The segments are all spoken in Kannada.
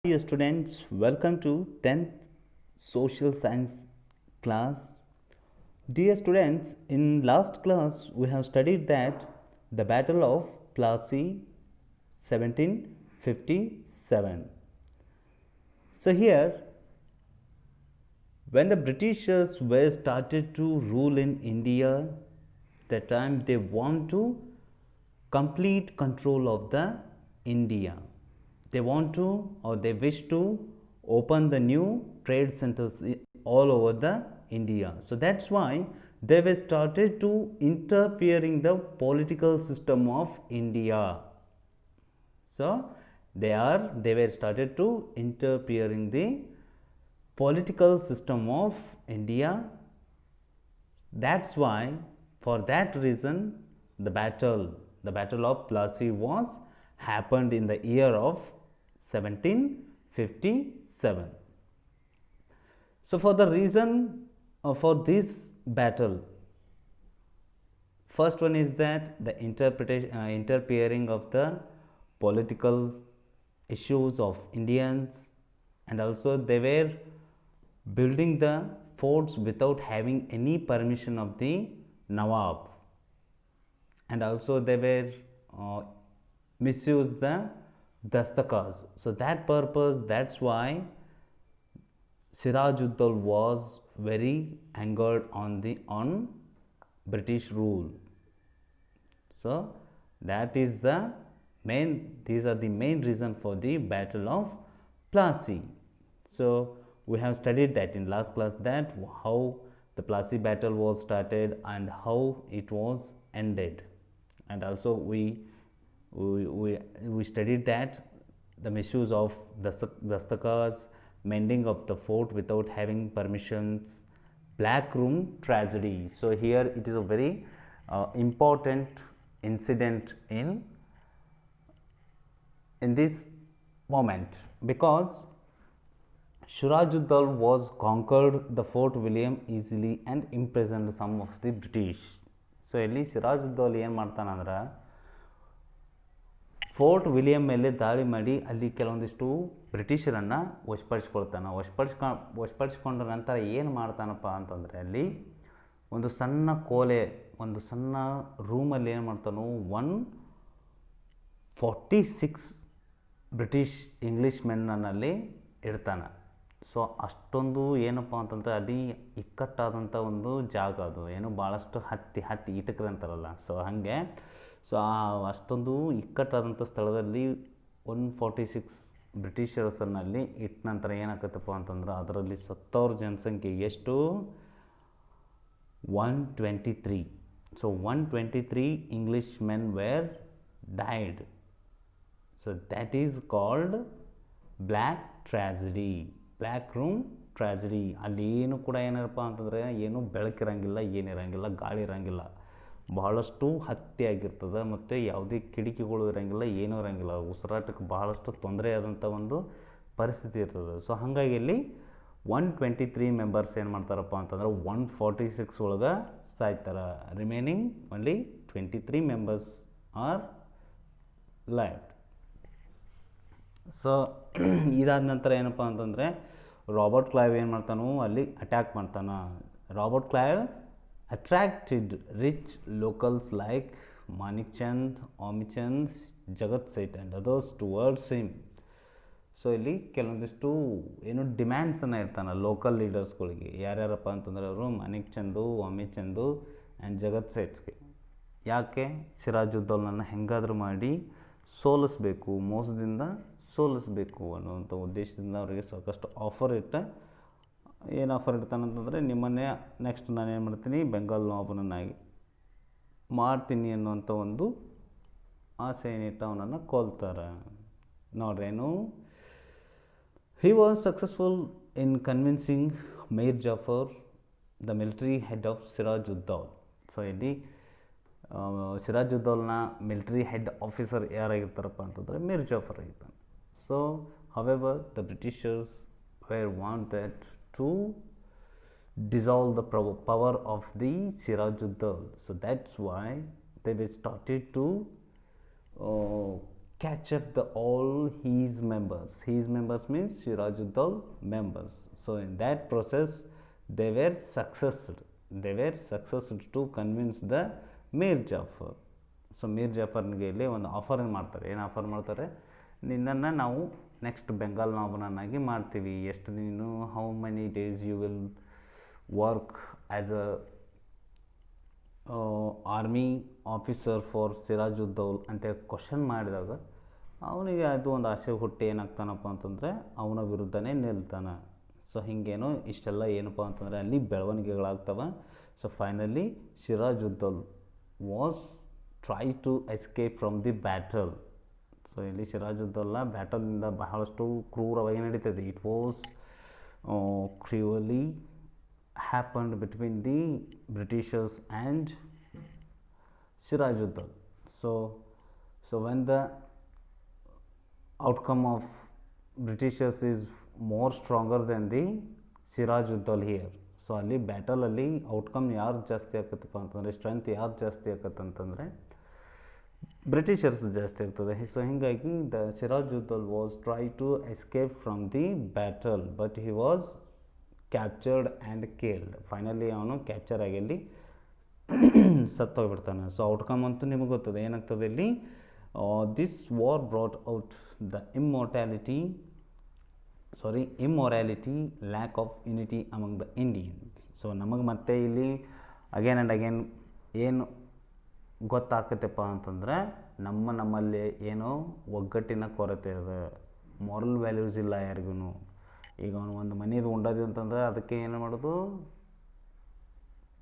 Dear students, welcome to 10th Social Science class. Dear students, in last class we have studied that the Battle of Plassey 1757. So here, when the Britishers were started to rule in India, that time they want to complete control of the India. They want to or they wish to open the new trade centers all over the India. So that's why they were started to interfering the political system of India. So they were started to interfering the political system of India. That's why, for that reason, the battle of Plassey was happened in the year of 1757. So for the reason for this battle, first one is that the interfering of the political issues of Indians, and also they were building the forts without having any permission of the Nawab, and also they were misuse the dastakas. So that purpose, that's why Sirajuddaulah was very angered on British rule. So that is the these are the main reason for the Battle of Plassey. So we have studied that in last class, that how the Plassey battle was started and how it was ended, and also we studied that the misuse of the dastakas, mending of the fort without having permissions, black room tragedy. So here it is a very important incident in this moment, because Sirajuddaulah was conquered the Fort William easily and imprisoned some of the British. So ಇಲ್ಲಿ ಸಿರಾಜುದ್ದೌಲಾ ಏನು ಮಾಡ್ತಾನಂದ್ರೆ ಫೋರ್ಟ್ ವಿಲಿಯಂ ಮೇಲೆ ದಾಳಿ ಮಾಡಿ ಅಲ್ಲಿ ಕೆಲವೊಂದಿಷ್ಟು ಬ್ರಿಟಿಷರನ್ನು ವಶಪಡಿಸ್ಕೊಂಡ ನಂತರ ಏನು ಮಾಡ್ತಾನಪ್ಪ ಅಂತಂದರೆ, ಅಲ್ಲಿ ಒಂದು ಸಣ್ಣ ಒಂದು ಸಣ್ಣ ರೂಮಲ್ಲಿ ಏನು ಮಾಡ್ತಾನೋ 146 ಬ್ರಿಟಿಷ್ ಇಂಗ್ಲೀಷ್ ಮೆನ್ನಲ್ಲಿ ಇಡ್ತಾನೆ. ಸೊ ಅಷ್ಟೊಂದು ಏನಪ್ಪ ಅಂತಂದರೆ ಅಲ್ಲಿ ಇಕ್ಕಟ್ಟಾದಂಥ ಒಂದು ಜಾಗ, ಅದು ಏನು ಭಾಳಷ್ಟು ಹತ್ತಿ ಇಟಕ್ರಿ ಅಂತಾರಲ್ಲ, ಸೊ ಹಾಗೆ. ಸೊ ಅಷ್ಟೊಂದು ಇಕ್ಕಟ್ಟಾದಂಥ ಸ್ಥಳದಲ್ಲಿ 146 ಬ್ರಿಟಿಷರ್ಸನ್ನಲ್ಲಿ ಇಟ್ಟ ನಂತರ ಏನಾಗತ್ತಪ್ಪ ಅಂತಂದ್ರೆ, ಅದರಲ್ಲಿ ಸತ್ತವ್ರ ಜನಸಂಖ್ಯೆ ಎಷ್ಟು? 123. So 123 English men were died. So that is called black tragedy, black room tragedy. ಅಲ್ಲಿ ಏನು ಕೂಡ ಏನಪ್ಪ ಅಂತಂದರೆ, ಏನು ಬೆಳಕಿರಂಗಿಲ್ಲ, ಏನಿರಂಗಿಲ್ಲ, ಗಾಳಿ ಇರಂಗಿಲ್ಲ, ಬಹಳಷ್ಟು ಹತ್ತಿ ಆಗಿರ್ತದೆ, ಮತ್ತು ಯಾವುದೇ ಕಿಟಕಿಗಳು ಇರೋಂಗಿಲ್ಲ, ಏನೂ ಇರೋಂಗಿಲ್ಲ, ಉಸಿರಾಟಕ್ಕೆ ಬಹಳಷ್ಟು ತೊಂದರೆ ಆದಂಥ ಒಂದು ಪರಿಸ್ಥಿತಿ ಇರ್ತದೆ. ಸೊ ಹಾಗಾಗಿ ಇಲ್ಲಿ 123 ಮೆಂಬರ್ಸ್ ಏನು ಮಾಡ್ತಾರಪ್ಪ ಅಂತಂದ್ರೆ 146 ಒಳಗೆ ಸಾಯ್ತಾರೆ. Remaining only 23 members are life. So ಇದಾದ ನಂತರ ಏನಪ್ಪ ಅಂತಂದರೆ, ರಾಬರ್ಟ್ ಕ್ಲೈವ್ ಏನು ಮಾಡ್ತಾನೋ ಅಲ್ಲಿ ಅಟ್ಯಾಕ್ ಮಾಡ್ತಾನೆ. Robert Clive attracted rich locals like Manik Chand, Ami Chand, Jagat Seth and others towards him. So ಇಲ್ಲಿ ಕೆಲವೊಂದಿಷ್ಟು ಏನು ಡಿಮ್ಯಾಂಡ್ಸನ್ನು ಇರ್ತಾನೆ ಲೋಕಲ್ ಲೀಡರ್ಸ್ಗಳಿಗೆ. ಯಾರ್ಯಾರಪ್ಪ ಅಂತಂದರೆ ಅವರು ಮಾನಿಕ್ ಚಂದು, ಅಮಿತ್ ಚಂದು ಆ್ಯಂಡ್ ಜಗತ್ ಸೇಠ್ಗೆ. ಯಾಕೆ? ಸಿರಾಜುದ್ದೌಲನನ್ನು ಹೆಂಗಾದರೂ ಮಾಡಿ ಸೋಲಿಸ್ಬೇಕು, ಮೋಸದಿಂದ ಸೋಲಿಸ್ಬೇಕು ಅನ್ನುವಂಥ ಉದ್ದೇಶದಿಂದ ಅವರಿಗೆ ಸಾಕಷ್ಟು ಆಫರ್ ಏನು ಆಫರ್ ಇಡ್ತಾನಂತಂದರೆ, ನಿಮ್ಮನ್ನೇ ನೆಕ್ಸ್ಟ್ ನಾನು ಏನು ಮಾಡ್ತೀನಿ, ಬೆಂಗಾಲ್ ನವಾಬನನ್ನಾಗಿ ಮಾಡ್ತೀನಿ ಅನ್ನುವಂಥ ಒಂದು ಆಸೆ ಏನಿಟ್ಟು ಅವನನ್ನು ಕೊಲ್ತಾರೆ. ನೋಡ್ರೇನು, he was successful in convincing Mir Jafar, the military head of Sirajuddaulah. So ಇಲ್ಲಿ ಸಿರಾಜುದ್ದೌಲ್ನ ಮಿಲಿಟರಿ ಹೆಡ್ ಆಫೀಸರ್ ಯಾರಾಗಿರ್ತಾರಪ್ಪ ಅಂತಂದರೆ ಮೀರ್ ಜಾಫರ್ ಆಗಿರ್ತಾನೆ. So however the Britishers were wanted to dissolve the power of the Sirajuddaulah. So that's why they were started to catch up the all his members. His members means Sirajuddaulah members. So in that process they were successed. They were successed to convince the Mir Jafar. So Mir ಜಾಫರ್ನಿಗೆ ಇಲ್ಲಿ ಒಂದು ಆಫರ್ ಮಾಡ್ತಾರೆ. ಏನು ಆಫರ್ ಮಾಡ್ತಾರೆ? ನಿನ್ನನ್ನು ನಾವು ನೆಕ್ಸ್ಟ್ ಬೆಂಗಾಲ್ ನವಾಬನನ್ನಾಗಿ ಮಾಡ್ತೀವಿ. ಎಷ್ಟು ನೀನು how many days you will work as a army officer for Sirajuddaula ಅಂತೇಳಿ ಕ್ವಶನ್ ಮಾಡಿದಾಗ ಅವನಿಗೆ ಅದು ಒಂದು ಆಸೆ ಹುಟ್ಟಿ ಏನಾಗ್ತಾನಪ್ಪ ಅಂತಂದರೆ ಅವನ ವಿರುದ್ಧನೇ ನಿಲ್ತಾನೆ. ಸೊ ಹೀಗೇನೋ ಇಷ್ಟೆಲ್ಲ ಏನಪ್ಪ ಅಂತಂದರೆ ಅಲ್ಲಿ ಬೆಳವಣಿಗೆಗಳಾಗ್ತವೆ. So finally Sirajuddaula was try to escape from the battle. So ಇಲ್ಲಿ ಸಿರಾಜುದ್ದೌಲಾ ಬ್ಯಾಟಲಿಂದ ಬಹಳಷ್ಟು ಕ್ರೂರವಾಗಿ ನಡೀತದೆ. It was cruelly happened between the Britishers and Sirajuddaulah. So when the outcome of Britishers is more stronger than the Sirajuddaulah here. So ಅಲ್ಲಿ ಬ್ಯಾಟಲಲ್ಲಿ ಔಟ್ಕಮ್ ಯಾರು ಜಾಸ್ತಿ ಆಕತ್ತಪ್ಪ ಅಂತಂದರೆ, ಸ್ಟ್ರೆಂತ್ ಯಾರು ಜಾಸ್ತಿ ಆಕತ್ತಂತಂದರೆ ಬ್ರಿಟಿಷರ್ಸ್ ಜಾಸ್ತಿ ಆಗ್ತದೆ. ಸೊ ಹೀಗಾಗಿ the Sirajuddaula was try to escape from the battle but he was captured and killed. Finally ಅವನು ಕ್ಯಾಪ್ಚರ್ ಆಗಿ ಅಲ್ಲಿ ಸತ್ತೋಗ್ಬಿಡ್ತಾನೆ. ಸೊ ಔಟ್ಕಮ್ ಅಂತೂ ನಿಮಗೆ ಗೊತ್ತದೆ ಏನಾಗ್ತದೆ ಇಲ್ಲಿ. This war brought out the immorality, lack of unity among the Indians. So ನಮಗೆ ಮತ್ತೆ ಇಲ್ಲಿ ಅಗೇನ್ ಆ್ಯಂಡ್ ಅಗೇನ್ ಏನು ಗೊತ್ತಾಗ್ತೈತಪ್ಪ ಅಂತಂದರೆ ನಮ್ಮಲ್ಲಿ ಏನೋ ಒಗ್ಗಟ್ಟಿನ ಕೊರತೆ ಇದೆ, ಮಾರಲ್ ವ್ಯಾಲ್ಯೂಸ್ ಇಲ್ಲ ಯಾರಿಗೂ. ಈಗ ಅವನು ಒಂದು ಮನೇದು ಉಂಡೋದು ಅಂತಂದ್ರೆ ಅದಕ್ಕೆ ಏನು ಮಾಡೋದು,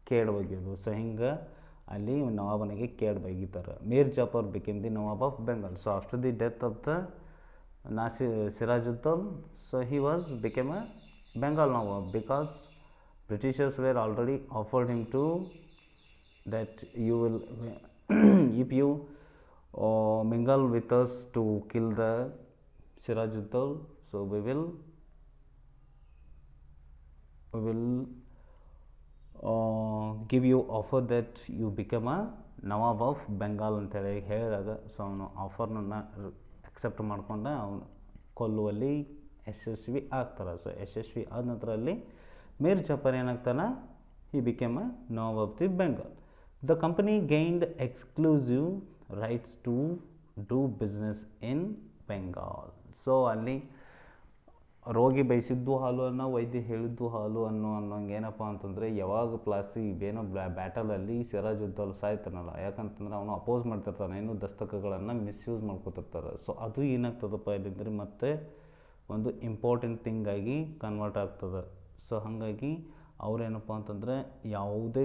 ಕೇಡ್ ಬಗೆಯೋದು. ಸೊ ಹಿಂಗೆ ಅಲ್ಲಿ ನವಾಬನಿಗೆ ಕೇಡ್ ಬಗೀತಾರೆ. Mir Jafar became the Nawab of Bengal. So after the death of the Sirajuddaula, so he was became a Bengal Nawab because Britishers were already offered him to that you will if you mingle with us to kill the Sirajuddaulah, so we will give you offer that you become a Nawab of Bengal ಅಂತೇಳಿ ಹೇಳಿದಾಗ ಸೊ ಅವನು ಆಫರ್ನನ್ನು ಅಕ್ಸೆಪ್ಟ್ ಮಾಡ್ಕೊಂಡು ಅವನು ಕೊಲ್ಲುವಲ್ಲಿ ಯಶಸ್ವಿ ಆಗ್ತಾರೆ. ಸೊ ಯಶಸ್ವಿ ಆದ ನಂತರ ಅಲ್ಲಿ ಮೀರ್ ಜಾಫರ್ ಏನಾಗ್ತಾನೆ, he became a Nawab of the Bengal. The company gained exclusive rights to do business in Bengal. So ಅಲ್ಲಿ ರೋಗಿ ಬಯಸಿದ್ದು ಹಾಲು ಅನ್ನೋ, ವೈದ್ಯ ಹೇಳಿದ್ದು ಹಾಲು ಅನ್ನೋಂಗೆ ಏನಪ್ಪ ಅಂತಂದರೆ ಯಾವಾಗ ಏನೋ ಬ್ಯಾಟಲಲ್ಲಿ ಸಿರಾಜುದ್ದೌಲ್ ಸಾಯ್ತಾನಲ್ಲ, ಯಾಕಂತಂದ್ರೆ ಅವನು ಅಪೋಸ್ ಮಾಡ್ತಿರ್ತಾನೆ, ಏನು ದಸ್ತಕಗಳನ್ನು ಮಿಸ್ಯೂಸ್ ಮಾಡ್ಕೋತಿರ್ತಾರೆ. ಸೊ ಅದು ಏನಾಗ್ತದಪ್ಪ ಇಲ್ಲಿಂದ್ರೆ ಮತ್ತೆ ಒಂದು ಇಂಪಾರ್ಟೆಂಟ್ ಥಿಂಗ್ ಆಗಿ ಕನ್ವರ್ಟ್ ಆಗ್ತದೆ. ಸೊ ಹಾಗಾಗಿ ಅವರೇನಪ್ಪ ಅಂತಂದರೆ ಯಾವುದೇ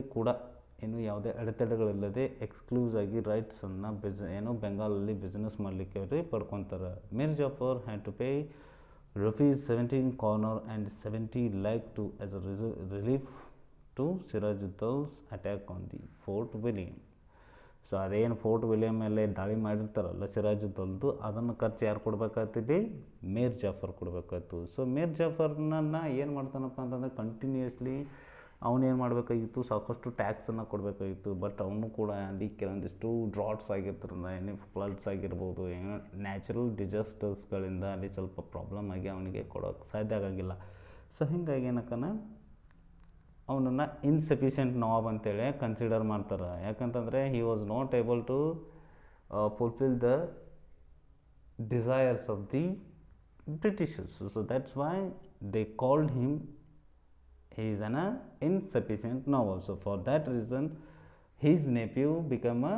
ಅಡೆತಡೆಗಳಿಲ್ಲದೆ ಎಕ್ಸ್ಕ್ಲೂಸ್ ಆಗಿ ರೈಟ್ಸನ್ನು ಬೆಂಗಾಲಲ್ಲಿ ಬಿಸ್ನೆಸ್ ಮಾಡಲಿಕ್ಕೆ ಅವರು ಪಡ್ಕೊತಾರೆ. Mir Jafar had to pay ₹17 corner and 70 lakh to as a relief to Sirajuddau's attack on the Fort William. So ಅದೇನು ಫೋರ್ಟ್ ವಿಲಿಯಮ್ ಮೇಲೆ ದಾಳಿ ಮಾಡಿರ್ತಾರಲ್ಲ ಸಿರಾಜುದ್ದೌಲ್ದು, ಅದನ್ನು ಖರ್ಚು ಯಾರು ಕೊಡಬೇಕಾಗ್ತಿದೆ, ಮೀರ್ ಜಾಫರ್ ಕೊಡಬೇಕಾಯ್ತು. ಸೊ ಮೀರ್ ಜಾಫರ್ನನ್ನು ಏನು ಮಾಡ್ತಾನಪ್ಪ ಅಂತಂದರೆ ಕಂಟಿನ್ಯೂಸ್ಲಿ ಅವನೇನು ಮಾಡಬೇಕಾಗಿತ್ತು, ಸಾಕಷ್ಟು ಟ್ಯಾಕ್ಸನ್ನು ಕೊಡಬೇಕಾಗಿತ್ತು. ಬಟ್ ಅವನು ಕೂಡ ಅಲ್ಲಿ ಕೆಲವೊಂದಿಷ್ಟು ಡ್ರಾಟ್ಸ್ ಆಗಿರ್ತಾರಲ್ಲ, ಏನೇ ಫ್ಲಡ್ಸ್ ಆಗಿರ್ಬೋದು, ಏನೋ ನ್ಯಾಚುರಲ್ ಡಿಸಾಸ್ಟರ್ಸ್ಗಳಿಂದ ಅಲ್ಲಿ ಸ್ವಲ್ಪ ಪ್ರಾಬ್ಲಮ್ ಆಗಿ ಅವನಿಗೆ ಕೊಡೋಕ್ಕೆ ಸಾಧ್ಯ ಆಗೋಂಗಿಲ್ಲ. ಸೊ ಹೀಗಾಗಿ ಏನಕ್ಕನ ಅವನನ್ನು ಇನ್ಸಫಿಷಿಯೆಂಟ್ ನವಾಬ್ ಅಂತೇಳಿ ಕನ್ಸಿಡರ್ ಮಾಡ್ತಾರೆ. ಯಾಕಂತಂದರೆ he was not able to fulfil the desires of the Britishers. So that's why they called him he is an insufficient Nawab. So for that reason his nephew became a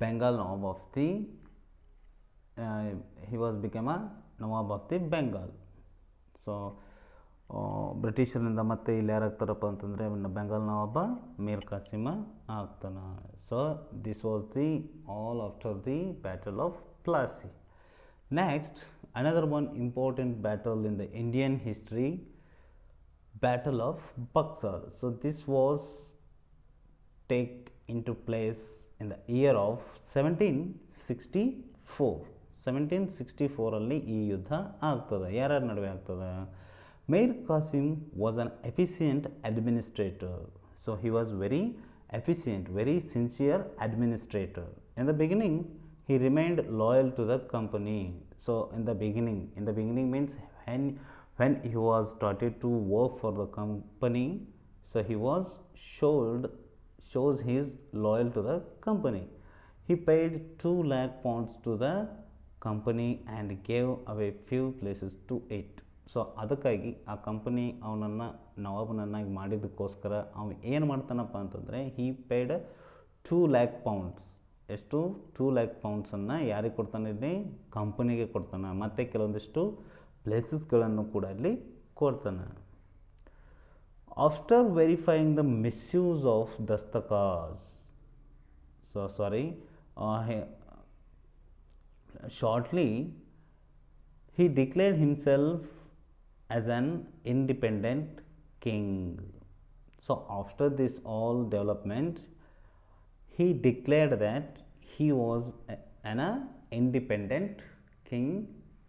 Bengal Nawab of the became a Nawab of the Bengal. So ಬ್ರಿಟಿಷರಿಂದ ಮತ್ತೆ ಇಲ್ಲಿ ಯಾರಾಗ್ತಾರಪ್ಪ ಅಂತಂದರೆ ಬೆಂಗಾಲ್ ನವಾಬ ಮೀರ್ ಕಾಸಿಮ ಆಗ್ತಾನೆ. So this was the all after the battle of Plassey. Next another one important battle in the Indian history, Battle of Buxar. So this was take into place in the year of 1764. 1764 ಅಲ್ಲಿ ಈ ಯುದ್ಧ ಆಗ್ತದೆ. ಯಾರ್ಯಾರ ನಡುವೆ ಆಗ್ತದೆ? Mir Qasim was an efficient administrator. So he was very efficient, very sincere administrator. In the beginning he remained loyal to the company. So in the beginning means when he was started to work for the company, so he was shows his loyal to the company. He paid 2 lakh pounds to the company and gave away few places to it. So ಅದಕ್ಕಾಗಿ ಆ ಕಂಪನಿ ಅವನನ್ನು ನವಾಬನನ್ನಾಗಿ ಮಾಡಿದ್ದಕ್ಕೋಸ್ಕರ ಅವನು ಏನು ಮಾಡ್ತಾನಪ್ಪ ಅಂತಂದರೆ ಹಿ ಪೇಯ್ಡ್ 2 ಲ್ಯಾಕ್ ಪೌಂಡ್ಸ್. ಎಷ್ಟು? 2 ಲ್ಯಾಕ್ ಪೌಂಡ್ಸನ್ನು ಯಾರಿಗೆ ಕೊಡ್ತಾನೆ? ಇಲ್ಲಿ ಕಂಪನಿಗೆ ಕೊಡ್ತಾನೆ. ಮತ್ತು ಕೆಲವೊಂದಿಷ್ಟು ಪ್ಲೇಸಸ್ಗಳನ್ನು ಕೂಡ ಇಲ್ಲಿ ಕೊಡ್ತಾನೆ. After verifying the misuse of dastaks, shortly he declared himself as an independent king. So after this all development, he declared that he was an independent king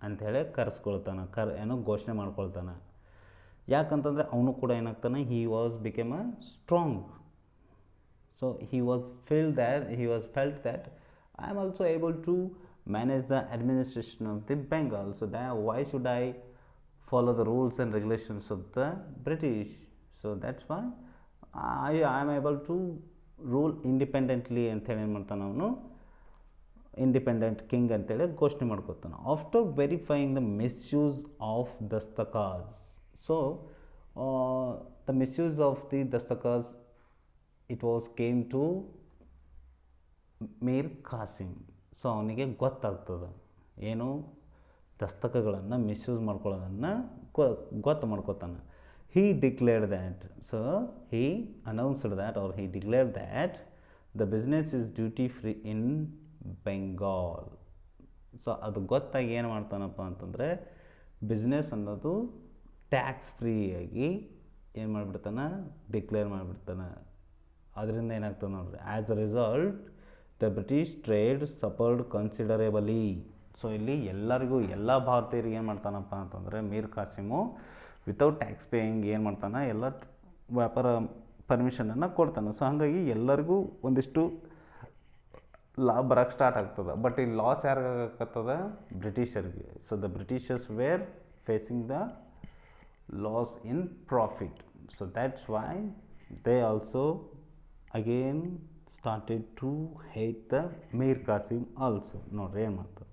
ಅಂತ ಹೇಳಿ ಕರೆಸ್ಕೊಳ್ತಾನೆ, ಘೋಷಣೆ ಮಾಡ್ಕೊಳ್ತಾನೆ. ಯಾಕಂತಂದರೆ ಅವನು ಕೂಡ ಏನಾಗ್ತಾನೆ, he was became a strong. So he was felt that I am also able to manage the administration of the Bengal. So that why should I follow the rules and regulations of the British? So that's why I am able to rule independently ಅಂತ ಹೇಳಿ ಏನು ಮಾಡ್ತಾನೆ ಅವನು, ಇಂಡಿಪೆಂಡೆಂಟ್ ಕಿಂಗ್ ಅಂತೇಳಿ ಘೋಷಣೆ ಮಾಡ್ಕೊತಾನೆ. After verifying the misuse of dastaks, so the misuse of the dastaks it was came to Mir Qasim. So ಅವನಿಗೆ ಗೊತ್ತಾಗ್ತದೆ ಏನು, ದಸ್ತಕಗಳನ್ನು ಮಿಸ್ಯೂಸ್ ಮಾಡ್ಕೊಳ್ಳೋದನ್ನು ಗೊತ್ತು ಮಾಡ್ಕೋತಾನೆ. he declared that, so he announced that or he declared that the business is duty free in Bengal. So ಅದು ಗೊತ್ತಾಗಿ ಏನು ಮಾಡ್ತಾನಪ್ಪ ಅಂತಂದರೆ ಬಿಸ್ನೆಸ್ ಅನ್ನೋದು ಟ್ಯಾಕ್ಸ್ ಫ್ರೀಯಾಗಿ ಏನು ಮಾಡಿಬಿಡ್ತಾನೆ, ಡಿಕ್ಲೇರ್ ಮಾಡಿಬಿಡ್ತಾನೆ. ಅದರಿಂದ ಏನಾಗ್ತದೆ ನೋಡ್ರಿ, as a result the British trade suffered considerably. So ಇಲ್ಲಿ ಎಲ್ಲರಿಗೂ, ಎಲ್ಲ ಭಾರತೀಯರಿಗೆ ಏನು ಮಾಡ್ತಾನಪ್ಪ ಅಂತಂದರೆ Mir Qasim without tax paying ಏನು ಮಾಡ್ತಾನೆ, ಎಲ್ಲ ವ್ಯಾಪಾರ ಪರ್ಮಿಷನನ್ನು ಕೊಡ್ತಾನೆ. ಸೊ ಹಾಗಾಗಿ ಎಲ್ಲರಿಗೂ ಒಂದಿಷ್ಟು ಲಾಭ ಬರೋಕ್ಕೆ ಸ್ಟಾರ್ಟ್ ಆಗ್ತದೆ. ಬಟ್ ಈ ಲಾಸ್ ಯಾರಿಗಾಗತ್ತದ, ಬ್ರಿಟಿಷರಿಗೆ. So the Britishers were facing the loss in profit. So that's why they also again started to hate the Mir Qasim also. ನೋಡ್ರಿ ಏನು ಮಾಡ್ತಾರೆ.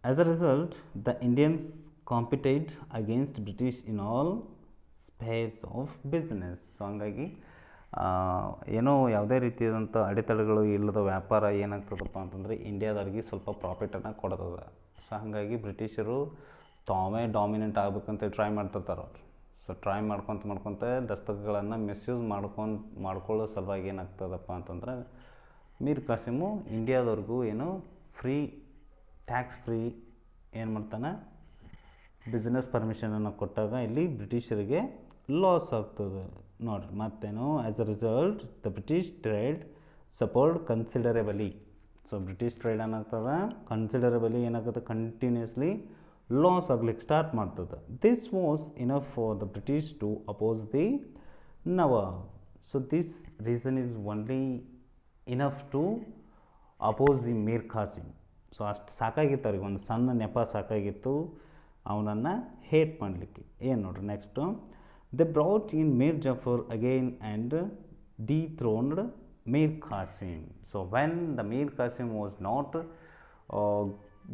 As a result, the Indians competed against British in all spheres of business. So ಹಂಗಾಗಿ ಏನೋ ಯಾವುದೇ ರೀತಿಯಾದಂಥ ಅಡೆತಡೆಗಳು ಇಲ್ಲದ ವ್ಯಾಪಾರ ಏನಾಗ್ತದಪ್ಪ ಅಂತಂದರೆ ಇಂಡಿಯಾದವ್ರಿಗೆ ಸ್ವಲ್ಪ ಪ್ರಾಫಿಟನ್ನು ಕೊಡ್ತದೆ. ಸೊ ಹಾಗಾಗಿ ಬ್ರಿಟಿಷರು ತಾವೇ ಡಾಮಿನೆಂಟ್ ಆಗಬೇಕಂತ ಟ್ರೈ ಮಾಡ್ತಿರ್ತಾರೆ ಅವ್ರು. ಸೊ ಟ್ರೈ ಮಾಡ್ಕೊತ ದಸ್ತಕಗಳನ್ನು ಮಿಸ್ಯೂಸ್ ಮಾಡ್ಕೊಳ್ಳೋ ಸಲುವಾಗಿ ಏನಾಗ್ತದಪ್ಪ ಅಂತಂದರೆ ಮೀರ್ ಖಾಸಿಮು ಇಂಡಿಯಾದವ್ರಿಗೂ ಏನು ಟ್ಯಾಕ್ಸ್ ಫ್ರೀ ಏನು ಮಾಡ್ತಾನೆ, ಬಿಸ್ನೆಸ್ ಪರ್ಮಿಷನನ್ನು ಕೊಟ್ಟಾಗ ಇಲ್ಲಿ ಬ್ರಿಟಿಷರಿಗೆ ಲಾಸ್ ಆಗ್ತದೆ. ನೋಡಿರಿ ಮತ್ತೇನು, as a result the British trade support considerably. So British trade ಏನಾಗ್ತದೆ, ಕನ್ಸಿಡರೇಬಲಿ ಏನಾಗ್ತದೆ, ಕಂಟಿನ್ಯೂಸ್ಲಿ ಲಾಸ್ ಆಗ್ಲಿಕ್ಕೆ ಸ್ಟಾರ್ಟ್ ಮಾಡ್ತದೆ. This was enough for the British to oppose the Nawab. So this reason is only enough to oppose the Mir Qasim. So ಅಷ್ಟು ಸಾಕಾಗಿತ್ತು ಅವ್ರಿಗೆ, ಒಂದು ಸಣ್ಣ ನೆಪ ಸಾಕಾಗಿತ್ತು ಅವನನ್ನು ಹೇಟ್ ಮಾಡಲಿಕ್ಕೆ. ಏನು ನೋಡ್ರಿ next, they brought in Mir Jafar again and dethroned Mir Qasim. So when the Mir Qasim was not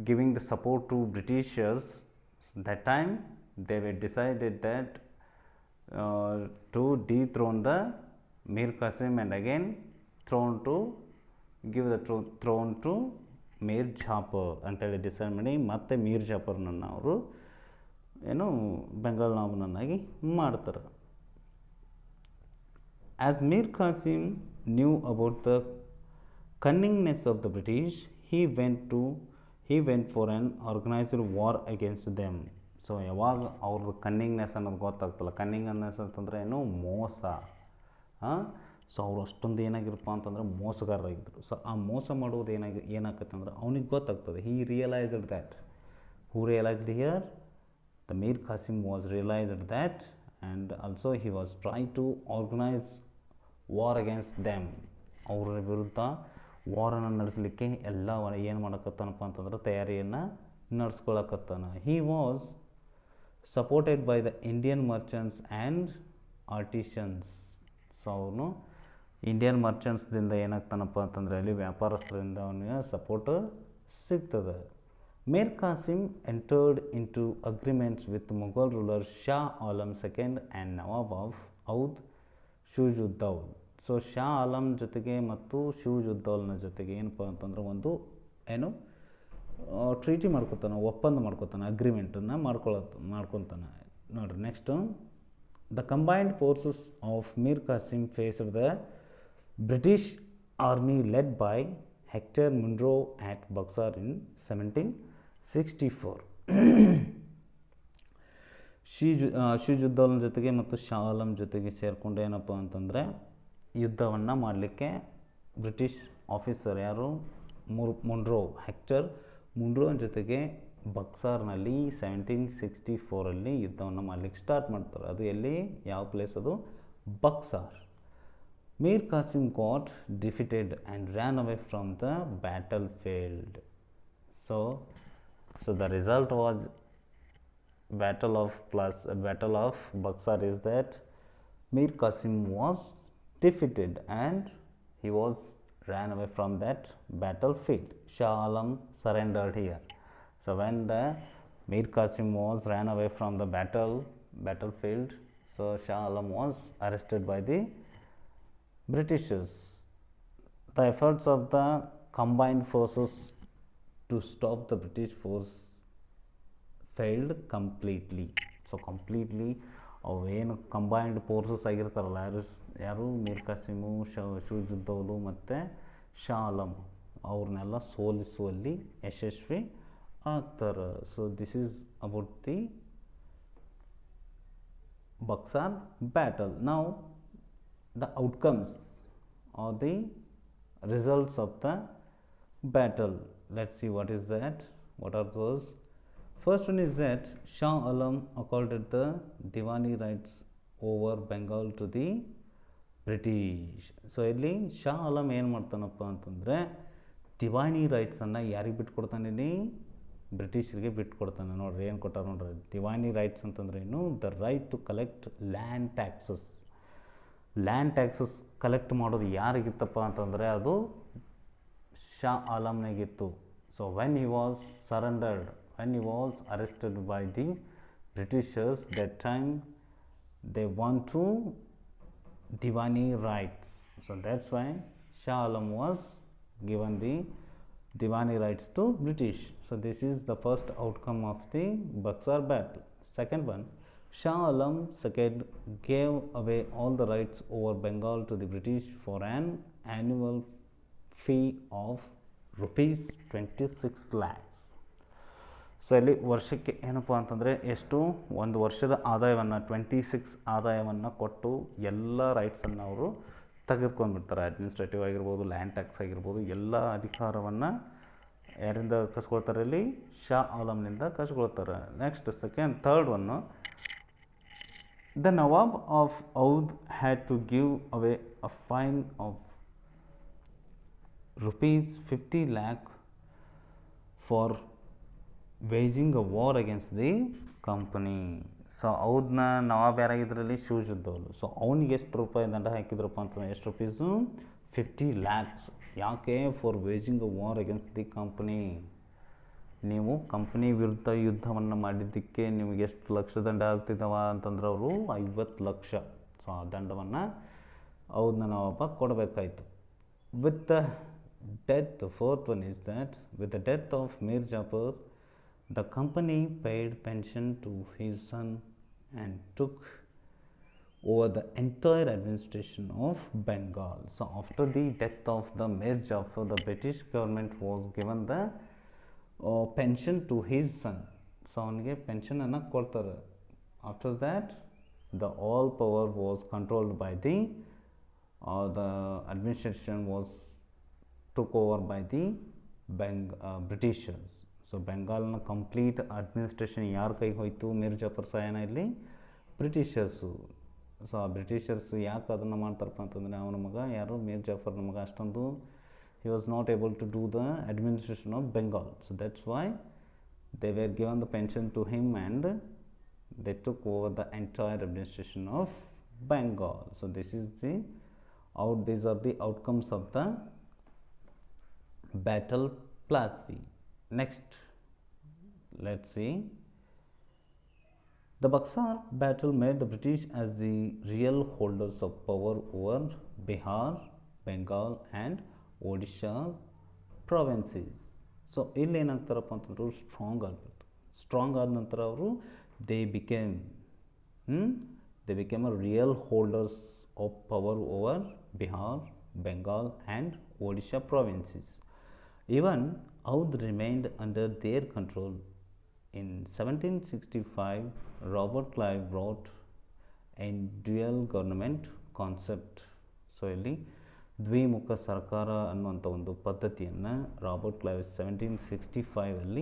giving the support to Britishers, that time they were decided that to dethrone the Mir Qasim and again give the throne to Mir Jafar ಅಂತೇಳಿ ಡಿಸೈಡ್ ಮಾಡಿ ಮತ್ತೆ ಮೀರ್ ಜಾಫರ್ನನ್ನು ಅವರು ಏನು ಬೆಂಗಾಲ್ ನವಾಬನನ್ನಾಗಿ ಮಾಡ್ತಾರೆ. As Mir Qasim knew about the cunningness of the British, he went for an organized war against them. So ಯಾವಾಗ ಅವ್ರದ್ದು ಕನ್ನಿಂಗ್ನೆಸ್ ಅನ್ನೋದು ಗೊತ್ತಾಗ್ತಲ್ಲ, ಕನ್ನಿಂಗ್ನೆಸ್ ಅಂತಂದರೆ ಏನು, ಮೋಸ. ಸೊ ಅವರು ಅಷ್ಟೊಂದು ಏನಾಗಿರಪ್ಪ ಅಂತಂದ್ರೆ ಮೋಸಗಾರರಾಗಿದ್ದರು. ಸೊ ಆ ಮೋಸ ಮಾಡೋದು ಏನಾಗತ್ತೆ ಅಂದ್ರೆ ಅವನಿಗೆ ಗೊತ್ತಾಗ್ತದೆ. He realised that. Who realised here? The Mir Qasim was realised that, and also he was try to organise war against them, ಅವರ ವಿರುದ್ಧ ವಾರನ್ನು ನಡೆಸಲಿಕ್ಕೆ ಎಲ್ಲ ಏನು ಮಾಡಕತ್ತಾನಪ್ಪ ಅಂತಂದ್ರೆ ತಯಾರಿಯನ್ನು ನಡೆಸ್ಕೊಳಕತ್ತಾನ. He was supported by the Indian merchants and artisans. So ಅವನು ಇಂಡಿಯನ್ ಮರ್ಚೆಂಟ್ಸ್ದಿಂದ ಏನಾಗ್ತಾನಪ್ಪ ಅಂತಂದರೆ ಅಲ್ಲಿ ವ್ಯಾಪಾರಸ್ಥರಿಂದ ಅವನಿಗೆ ಸಪೋರ್ಟ್ ಸಿಗ್ತದೆ. Mir Qasim entered into agreements with Mughal ruler Shah Alam second and Nawab of Awadh ಶೂಜುದ್ದೌಲ್. So Shah Alam ಜೊತೆಗೆ ಮತ್ತು ಶೂಜುದ್ದೌಲ್ನ ಜೊತೆಗೆ ಏನಪ್ಪ ಅಂತಂದ್ರೆ ಒಂದು ಏನು ಟ್ರೀಟಿ ಮಾಡ್ಕೊತಾನೆ, ಒಪ್ಪಂದ ಮಾಡ್ಕೊತಾನೆ, ಅಗ್ರಿಮೆಂಟನ್ನು ಮಾಡ್ಕೊತಾನೆ ನೋಡಿರಿ. Next the combined forces of Mir Qasim faced the British army led by Hector Munro at Buxar in 1764. ಶೂಜುದ್ದೌಲ್ನ ಜೊತೆಗೆ ಮತ್ತು ಶಾ ಆಲಮ್ ಜೊತೆಗೆ ಸೇರಿಕೊಂಡು ಏನಪ್ಪ ಅಂತಂದರೆ ಯುದ್ಧವನ್ನು ಮಾಡಲಿಕ್ಕೆ ಬ್ರಿಟಿಷ್ ಆಫೀಸರ್ ಯಾರು ಹೆಕ್ಟರ್ ಮುನ್ರೋನ ಜೊತೆಗೆ ಬಕ್ಸಾರ್ನಲ್ಲಿ 1764 ಯುದ್ಧವನ್ನು ಮಾಡಲಿಕ್ಕೆ ಸ್ಟಾರ್ಟ್ ಮಾಡ್ತಾರೆ. ಅದು ಎಲ್ಲಿ, ಯಾವ ಪ್ಲೇಸ್ ಅದು, Buxar. Mir Qasim got defeated and ran away from the battle field. So the result was battle of Buxar is that Mir Qasim was defeated and he was ran away from that battlefield. Shah Alam surrendered here. So when the Mir Qasim was ran away from the battlefield, so Shah Alam was arrested by the Britishers. The efforts of the combined forces to stop the British force failed completely. So completely ಅವೇನು ಕಂಬೈನ್ಡ್ ಫೋರ್ಸಸ್ ಆಗಿರ್ತಾರಲ್ಲ, ಯಾರು ಮೀರ್ ಕಾಸಿಮು, ಶೂಜುದ್ದೌಲು ಮತ್ತು ಶಾ ಆಲಮ್, ಅವ್ರನ್ನೆಲ್ಲ ಸೋಲಿಸುವಲ್ಲಿ ಯಶಸ್ವಿ ಆಗ್ತಾರೆ. So this is about the Buxar battle. Now the outcomes R the results of the battle. Let's see what is that, what are those. First one is that Shah Alam accorded the Diwani rights over Bengal to the British. So ಇಲ್ಲಿ ಶಾ ಆಲಮ್ ಏನು ಮಾಡ್ತಾನಪ್ಪ ಅಂತಂದರೆ ದಿವಾನಿ ರೈಟ್ಸನ್ನು ಯಾರಿಗೆ ಬಿಟ್ಕೊಡ್ತಾನೆ, ಇಲ್ಲಿ ಬ್ರಿಟಿಷರಿಗೆ ಬಿಟ್ಕೊಡ್ತಾನೆ. ನೋಡ್ರಿ ಏನು ಕೊಟ್ಟಾರ ನೋಡ್ರಿ, ದಿವಾನಿ ರೈಟ್ಸ್ ಅಂತಂದ್ರೆ ಏನು, the right to collect land taxes. Land taxes collect ಮಾಡೋದು ಯಾರಿಗಿತ್ತಪ್ಪ ಅಂತಂದರೆ ಅದು ಶಾ ಆಲಮ್ನಾಗಿತ್ತು. So when he was surrendered, when he was arrested by the Britishers, that time they want to Diwani rights. So that's why Shah Alam was given the Diwani rights to British. So this is the first outcome of the Buxar battle. Second one, Shah Alam second gave away all the rights over Bengal to the British for an annual fee of rupees 26 lakhs. So ಇಲ್ಲಿ ವರ್ಷಕ್ಕೆ ಏನಪ್ಪ ಅಂತಂದರೆ ಎಷ್ಟು, ಒಂದು ವರ್ಷದ ಆದಾಯವನ್ನು 26 ಆದಾಯವನ್ನು ಕೊಟ್ಟು ಎಲ್ಲ ರೈಟ್ಸನ್ನು ಅವರು ತೆಗೆದುಕೊಂಡ್ಬಿಡ್ತಾರೆ. ಅಡ್ಮಿನಿಸ್ಟ್ರೇಟಿವ್ ಆಗಿರ್ಬೋದು, ಲ್ಯಾಂಡ್ ಟ್ಯಾಕ್ಸ್ ಆಗಿರ್ಬೋದು, ಎಲ್ಲ ಅಧಿಕಾರವನ್ನು ಯಾರಿಂದ ಕಸ್ಕೊಳ್ತಾರೆ, ಇಲ್ಲಿ ಶಾ ಆಲಮ್ನಿಂದ ಕಸ್ಕೊಳ್ತಾರೆ. Next third one, the Nawab of Awadh had to give away a fine of rupees 50 lakh for waging a war against the company. So ಔದ್ನ ನವಾಬ್ ಯಾರಾಗಿದ್ರಲ್ಲಿ, ಶೂಜುದ್ದೌಲು. ಸೊ ಅವನಿಗೆ ಎಷ್ಟು ರೂಪಾಯಿ ದಂಡ ಹಾಕಿದ್ರಪ್ಪ ಅಂತಂದರೆ, ಎಷ್ಟು ರುಪೀಸು, 50 lakhs. ಯಾಕೆ, for waging a war against the company. ನೀವು ಕಂಪ್ನಿ ವಿರುದ್ಧ ಯುದ್ಧವನ್ನು ಮಾಡಿದ್ದಕ್ಕೆ ನಿಮಗೆ ಎಷ್ಟು ಲಕ್ಷ ದಂಡ ಆಗ್ತಿದ್ದವ ಅಂತಂದ್ರೆ ಅವರು 50 ಲಕ್ಷ. ಸೊ ಆ ದಂಡವನ್ನು ಔದ್ನ ನವಾಬ ಕೊಡಬೇಕಾಯಿತು. With the death, the fourth one is that with the death of Mir Jafar, the company paid pension to his son and took over the entire administration of Bengal. So after the death of the Mir Jafar, the British government was given the pension to his son. So ಅವನಿಗೆ ಪೆನ್ಷನ್ ಅನ್ನು ಕೊಡ್ತಾರೆ. After that, the all power was controlled by the administration was took over by the Britishers. So ಬೆಂಗಾಲ್ನ ಕಂಪ್ಲೀಟ್ ಅಡ್ಮಿನಿಸ್ಟ್ರೇಷನ್ ಯಾರ ಕೈಗೆ ಹೋಯಿತು, ಮೀರ್ ಜಾಫರ್ ಸಾಯನ ಇಲ್ಲಿ ಬ್ರಿಟಿಷರ್ಸು. ಸೊ ಆ ಬ್ರಿಟಿಷರ್ಸ್ ಯಾಕೆ ಅದನ್ನು ಮಾಡ್ತಾರಪ್ಪ ಅಂತಂದರೆ ಅವನ ಮಗ ಯಾರು ಮೀರ್ ಜಾಫರ್ನ ಮಗ ಅಷ್ಟೊಂದು he was not able to do the administration of Bengal. So that's why they were given the pension to him and they took over the entire administration of Bengal. So these are the outcomes of the battle Plassey. Next, let's see. The Buxar battle made the British as the real holders of power over Bihar, Bengal and Odisha's provinces. So ಇಲ್ಲಿ ಏನಾಗ್ತಾರಪ್ಪ ಅಂತಂದ್ರೆ ಅವರು ಸ್ಟ್ರಾಂಗ್ ಆದ ನಂತರ ಅವರು they became a real holders of power over Bihar, Bengal and Odisha provinces. Even Awadh remained under there control. In 1765, Robert Clive brought a dual government concept. So ಇಲ್ಲಿ ದ್ವಿಮುಖ ಸರ್ಕಾರ ಅನ್ನುವಂಥ ಒಂದು ಪದ್ಧತಿಯನ್ನು ರಾಬರ್ಟ್ ಕ್ಲೈವ್ 1765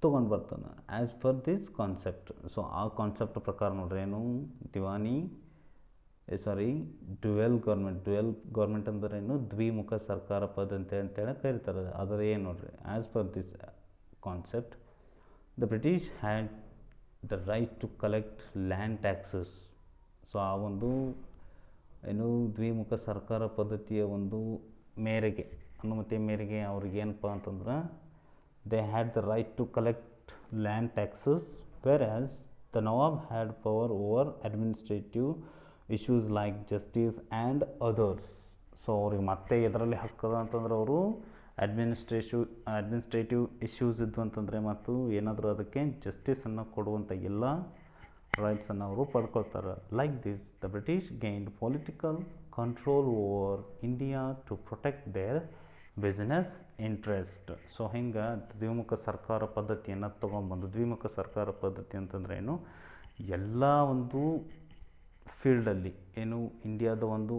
ತೊಗೊಂಡು ಬರ್ತಾನೆ. As per this concept, so ಆ ಕಾನ್ಸೆಪ್ಟ್ ಪ್ರಕಾರ ನೋಡ್ರಿ ಏನು ಡ್ಯುಯಲ್ ಗೌರ್ಮೆಂಟ್ ಅಂದ್ರೆ ಏನು, ದ್ವಿಮುಖ ಸರ್ಕಾರ ಪದ್ಧತಿ ಅಂತೇಳಿ ಕರೀತಾರೆ. ಅದರ ಏನು ನೋಡ್ರಿ, as per this concept the British had the right to collect land taxes. So ಆ ಒಂದು ಏನು ದ್ವಿಮುಖ ಸರ್ಕಾರ ಪದ್ಧತಿಯ ಒಂದು ಅನುಮತಿಯ ಮೇರೆಗೆ ಅವ್ರಿಗೆ ಏನಪ್ಪ ಅಂತಂದ್ರೆ they had the right to collect land taxes, whereas the nawab had power over administrative issues like justice and others. So ಅವ್ರಿಗೆ ಮತ್ತೆ ಇದರಲ್ಲಿ ಹಕ್ಕದ ಅಂತಂದ್ರೆ ಅವರು ಅಡ್ಮಿನಿಸ್ಟ್ರೇಟಿವ್ ಇಶ್ಯೂಸ್ ಇದ್ವು ಅಂತಂದರೆ ಮತ್ತು ಏನಾದರೂ ಅದಕ್ಕೆ ಜಸ್ಟಿಸನ್ನು ಕೊಡುವಂಥ ಎಲ್ಲ ರೈಟ್ಸನ್ನು ಅವರು ಪಡ್ಕೊಳ್ತಾರೆ. Like this the British gained political control over India to protect their business interest. So ಹಿಂಗೆ ದ್ವಿಮುಖ ಸರ್ಕಾರ ಪದ್ಧತಿಯನ್ನು ತೊಗೊಂಬಂದು, ದ್ವಿಮುಖ ಸರ್ಕಾರ ಪದ್ಧತಿ ಅಂತಂದ್ರೆ ಏನು, ಎಲ್ಲ ಒಂದು ಫೀಲ್ಡಲ್ಲಿ ಏನು ಇಂಡಿಯಾದ ಒಂದು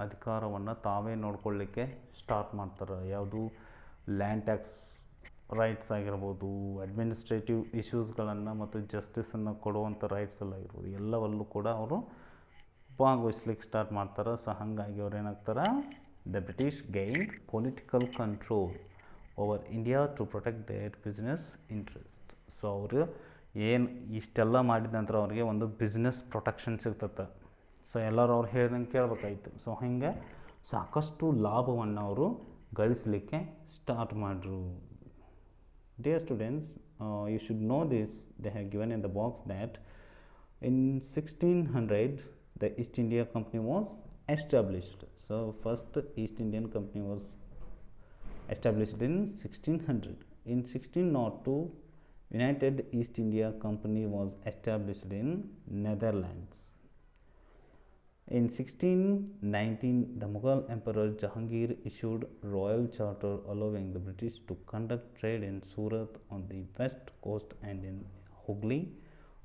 ಅಧಿಕಾರವನ್ನು ತಾವೇ ನೋಡ್ಕೊಳ್ಳಿಕ್ಕೆ ಸ್ಟಾರ್ಟ್ ಮಾಡ್ತಾರೆ. ಯಾವುದು ಲ್ಯಾಂಡ್ ಟ್ಯಾಕ್ಸ್ ರೈಟ್ಸ್ ಆಗಿರ್ಬೋದು, ಅಡ್ಮಿನಿಸ್ಟ್ರೇಟಿವ್ ಇಶ್ಯೂಸ್ಗಳನ್ನು ಮತ್ತು ಜಸ್ಟಿಸನ್ನು ಕೊಡುವಂಥ ರೈಟ್ಸ್ ಎಲ್ಲ ಆಗಿರ್ಬೋದು, ಎಲ್ಲವಲ್ಲೂ ಕೂಡ ಅವರು ಭಾಗವಹಿಸ್ಲಿಕ್ಕೆ ಸ್ಟಾರ್ಟ್ ಮಾಡ್ತಾರೆ. ಸೊ ಹಾಗಾಗಿ ಅವ್ರು ಏನಾಗ್ತಾರೆ, the British gained political control over India to protect their business interest. So ಅವರು ಏನು ಇಷ್ಟೆಲ್ಲ ಮಾಡಿದ ನಂತರ ಅವ್ರಿಗೆ ಒಂದು ಬಿಸ್ನೆಸ್ ಪ್ರೊಟೆಕ್ಷನ್ ಸಿಗ್ತದೆ. ಸೊ ಎಲ್ಲರೂ ಅವ್ರು ಹೇಳ್ದಂಗೆ ಕೇಳಬೇಕಾಯ್ತು. ಸೊ ಹಿಂಗೆ ಸಾಕಷ್ಟು ಲಾಭವನ್ನು ಅವರು ಗಳಿಸಲಿಕ್ಕೆ ಸ್ಟಾರ್ಟ್ ಮಾಡಿದ್ರು. Dear students, you should know this. They have given in the box that in 1600 the East India Company was established. So first East Indian Company was established in 1600. In 1602 United East India Company was established in Netherlands. In 1619 the Mughal Emperor Jahangir issued royal charter allowing the British to conduct trade in Surat on the west coast and in Hooghly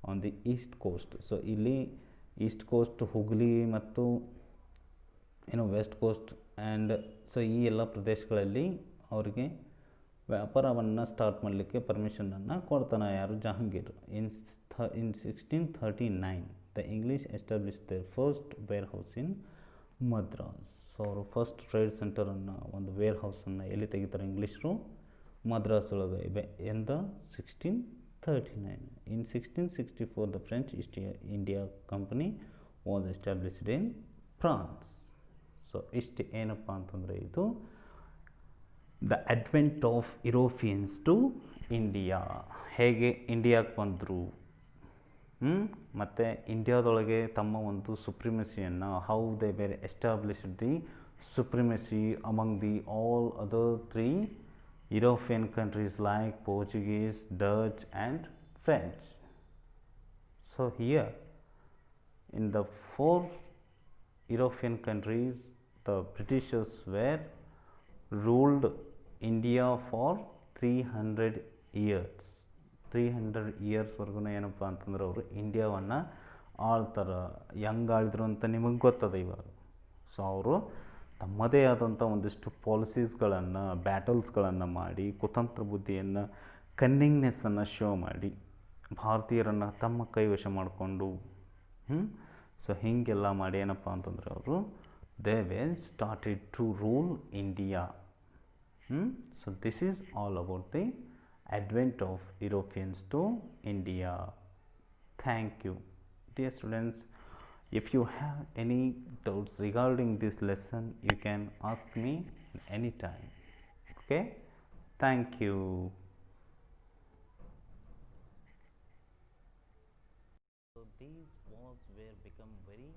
on the east coast. So ಇಲ್ಲಿ ಈಸ್ಟ್ ಕೋಸ್ಟ್, ಹುಗ್ಲಿ ಮತ್ತು ವೆಸ್ಟ್ ಕೋಸ್ಟ್ ಆ್ಯಂಡ್ ಸೊ ಈ ಎಲ್ಲ ಪ್ರದೇಶಗಳಲ್ಲಿ ಅವರಿಗೆ ವ್ಯಾಪಾರವನ್ನು ಸ್ಟಾರ್ಟ್ ಮಾಡಲಿಕ್ಕೆ ಪರ್ಮಿಷನನ್ನು ಕೊಡ್ತಾನೆ ಯಾರು, Jahangir. In 1639 the English establish their first warehouse in Madras. So ಅವರು ಫಸ್ಟ್ ಟ್ರೇಡ್ ಸೆಂಟರನ್ನು, ಒಂದು ವೇರ್ ಹೌಸನ್ನು ಎಲ್ಲಿ ತೆಗಿತಾರೆ ಇಂಗ್ಲೀಷರು, ಮದ್ರಾಸ್ ಒಳಗೆ ಇವೆ. In the 1639. In 1664 the French East India Company was established in France. So ಇಷ್ಟು ಏನಪ್ಪ ಅಂತಂದರೆ ಇದು the advent of Europeans to India. ಹೇಗೆ ಇಂಡಿಯಾಕ್ಕೆ ಬಂದರು ಮತ್ತು ಇಂಡಿಯಾದೊಳಗೆ ತಮ್ಮ ಒಂದು ಸುಪ್ರಿಮಸಿಯನ್ನು, how they were established the supremacy among the all other 3 European countries like Portuguese, Dutch and French. So here in the 4 European countries the Britishers were ruled India for 300 years. 300 years ವರೆಗೂ ಏನಪ್ಪ ಅಂತಂದ್ರೆ ಅವರು ಇಂಡಿಯಾವನ್ನು ಆಳ್ತಾರೆ. ಹೆಂಗೆ ಆಳಿದ್ರು ಅಂತ ನಿಮಗೆ ಗೊತ್ತದ ಇವಾಗ. ಸೊ ಅವರು ತಮ್ಮದೇ ಆದಂಥ ಒಂದಿಷ್ಟು ಪಾಲಿಸೀಸ್ಗಳನ್ನು, ಬ್ಯಾಟಲ್ಸ್ಗಳನ್ನು ಮಾಡಿ, ಕುತಂತ್ರ ಬುದ್ಧಿಯನ್ನು, ಕನ್ನಿಂಗ್ನೆಸ್ಸನ್ನು ಶೋ ಮಾಡಿ ಭಾರತೀಯರನ್ನು ತಮ್ಮ ಕೈವಶ ಮಾಡಿಕೊಂಡು ಸೊ ಹೀಗೆಲ್ಲ ಮಾಡಿ ಏನಪ್ಪ ಅಂತಂದರೆ ಅವರು they were started to rule India. So this is all about the advent of Europeans to India. Thank you, dear students. If you have any doubts regarding this lesson, you can ask me anytime. Okay, thank you. So these was were become very